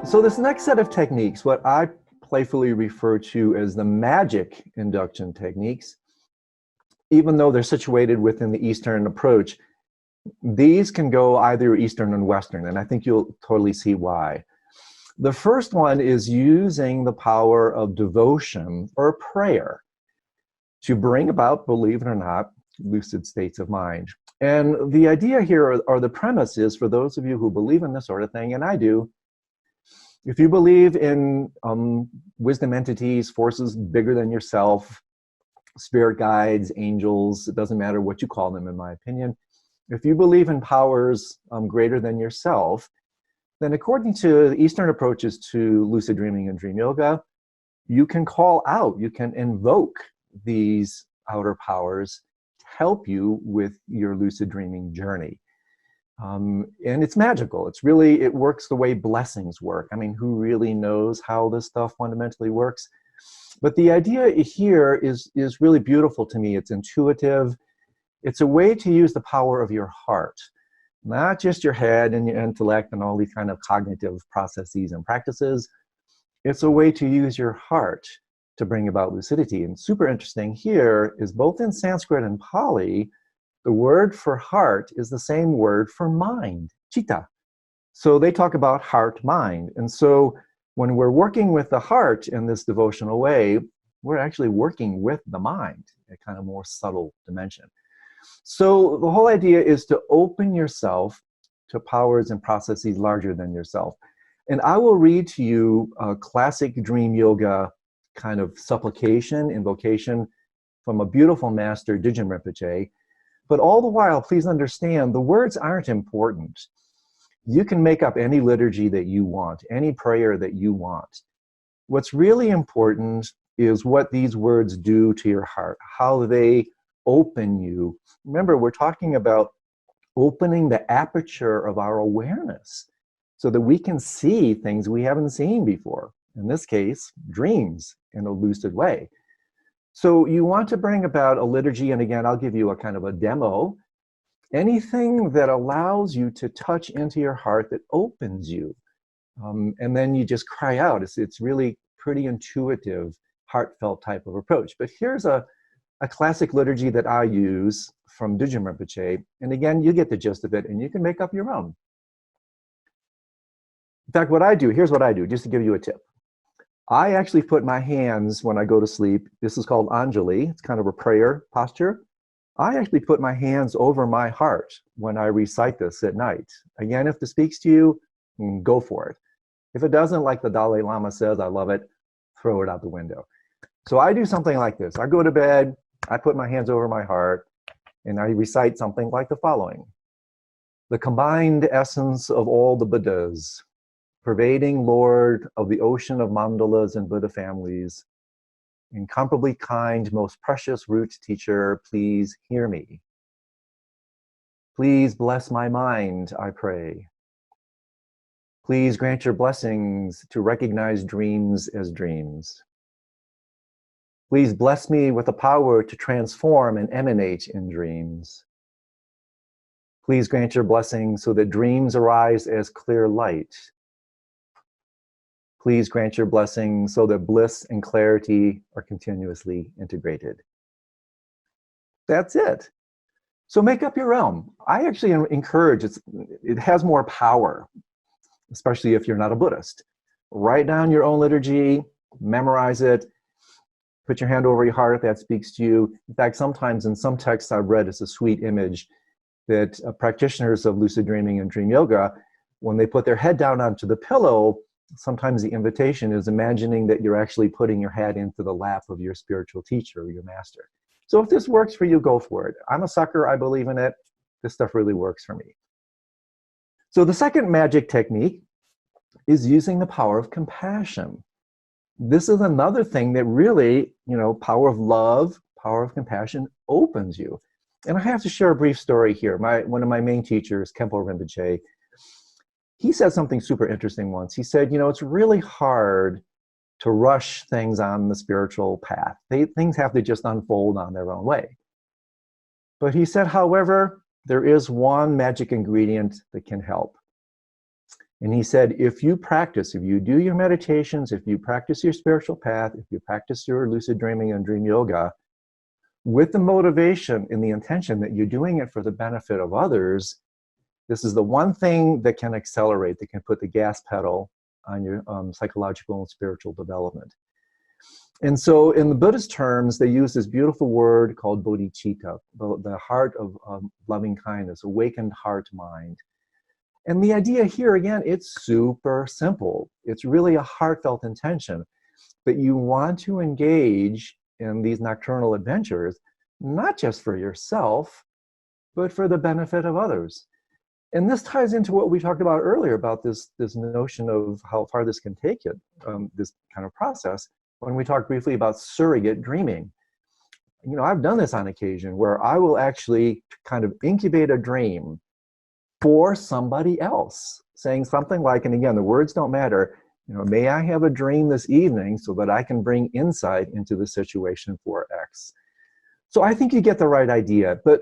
So this next set of techniques, what I playfully refer to as the magic induction techniques, even though they're situated within the Eastern approach, these can go either Eastern and Western, and I think you'll totally see why. The first one is using the power of devotion or prayer to bring about, believe it or not, lucid states of mind. And the idea here, or the premise is, for those of you who believe in this sort of thing, and I do, if you believe in wisdom entities, forces bigger than yourself, spirit guides, angels, it doesn't matter what you call them, in my opinion. If you believe in powers greater than yourself, then according to the Eastern approaches to lucid dreaming and dream yoga, you can call out, you can invoke these outer powers to help you with your lucid dreaming journey. And it's magical. It's really, it works the way blessings work. I mean, who really knows how this stuff fundamentally works? But the idea here is really beautiful to me. It's intuitive. It's a way to use the power of your heart, not just your head and your intellect and all these kind of cognitive processes and practices. It's a way to use your heart to bring about lucidity. And super interesting here is both in Sanskrit and Pali, the word for heart is the same word for mind, chitta. So they talk about heart, mind. And so when we're working with the heart in this devotional way, we're actually working with the mind, a kind of more subtle dimension. So the whole idea is to open yourself to powers and processes larger than yourself. And I will read to you a classic dream yoga kind of supplication, invocation from a beautiful master, Deepen Rinpoche. But all the while, please understand, the words aren't important. You can make up any liturgy that you want, any prayer that you want. What's really important is what these words do to your heart, how they open you. Remember, we're talking about opening the aperture of our awareness so that we can see things we haven't seen before. In this case, dreams in a lucid way. So you want to bring about a liturgy, and again, I'll give you a kind of a demo. Anything that allows you to touch into your heart, that opens you. And then you just cry out. It's really pretty intuitive, heartfelt type of approach. But here's a classic liturgy that I use from Deepen Rinpoche. And again, you get the gist of it, and you can make up your own. In fact, here's what I do, just to give you a tip. I actually put my hands when I go to sleep. This is called Anjali. It's kind of a prayer posture. I actually put my hands over my heart when I recite this at night. Again, if this speaks to you, go for it. If it doesn't, like the Dalai Lama says, I love it, throw it out the window. So I do something like this. I go to bed, I put my hands over my heart, and I recite something like the following. The combined essence of all the Buddhas, pervading Lord of the ocean of mandalas and Buddha families, incomparably kind, most precious root teacher, please hear me. Please bless my mind, I pray. Please grant your blessings to recognize dreams as dreams. Please bless me with the power to transform and emanate in dreams. Please grant your blessings so that dreams arise as clear light. Please grant your blessing so that bliss and clarity are continuously integrated. That's it. So make up your own. I actually encourage, it has more power, especially if you're not a Buddhist. Write down your own liturgy, memorize it, put your hand over your heart if that speaks to you. In fact, sometimes in some texts I've read, it's a sweet image that practitioners of lucid dreaming and dream yoga, when they put their head down onto the pillow, sometimes the invitation is imagining that you're actually putting your head into the lap of your spiritual teacher or your master. So if this works for you, go for it. I'm a sucker, I believe in it. This stuff really works for me. So the second magic technique is using the power of compassion. This is another thing that really, power of love, power of compassion opens you. And I have to share a brief story here. One of my main teachers, Khenpo Rinpoche, he said something super interesting once. He said, it's really hard to rush things on the spiritual path. Things have to just unfold on their own way. But he said, however, there is one magic ingredient that can help. And he said, if you practice, if you do your meditations, if you practice your spiritual path, if you practice your lucid dreaming and dream yoga, with the motivation and the intention that you're doing it for the benefit of others, this is the one thing that can accelerate, that can put the gas pedal on your psychological and spiritual development. And so in the Buddhist terms, they use this beautiful word called bodhicitta, the heart of loving kindness, awakened heart mind. And the idea here, again, it's super simple. It's really a heartfelt intention that you want to engage in these nocturnal adventures, not just for yourself, but for the benefit of others. And this ties into what we talked about earlier about this notion of how far this can take it, this kind of process, when we talked briefly about surrogate dreaming. You know, I've done this on occasion where I will actually kind of incubate a dream for somebody else, saying something like, and again, the words don't matter, you know, may I have a dream this evening so that I can bring insight into the situation for X. So I think you get the right idea. But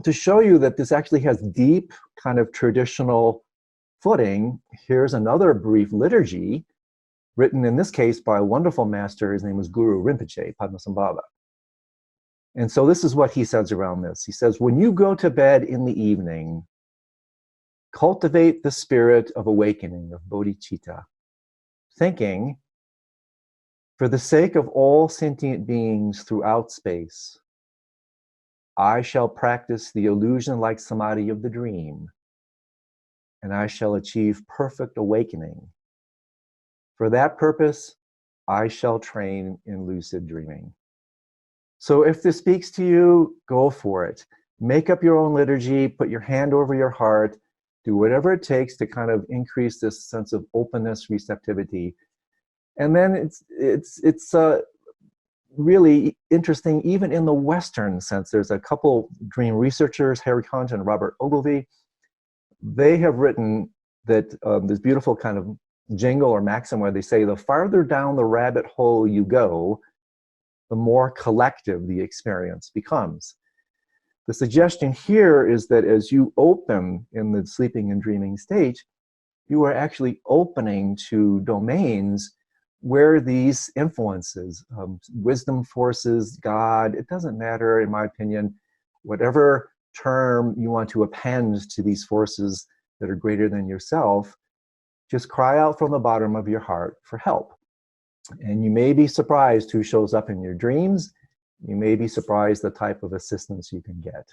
to show you that this actually has deep kind of traditional footing, here's another brief liturgy written in this case by a wonderful master. His name was Guru Rinpoche, Padmasambhava. And so this is what he says around this. He says, when you go to bed in the evening, cultivate the spirit of awakening, of bodhicitta, thinking, for the sake of all sentient beings throughout space, I shall practice the illusion-like samadhi of the dream, and I shall achieve perfect awakening. For that purpose, I shall train in lucid dreaming. So if this speaks to you, go for it. Make up your own liturgy, put your hand over your heart, do whatever it takes to kind of increase this sense of openness, receptivity. And then it's really interesting, even in the Western sense. There's a couple dream researchers, Harry Hunt and Robert Ogilvie. They have written that this beautiful kind of jingle or maxim where they say, the farther down the rabbit hole you go, the more collective the experience becomes. The suggestion here is that as you open in the sleeping and dreaming state, you are actually opening to domains where these influences, wisdom forces, God, it doesn't matter, in my opinion, whatever term you want to append to these forces that are greater than yourself, just cry out from the bottom of your heart for help. And you may be surprised who shows up in your dreams. You may be surprised the type of assistance you can get.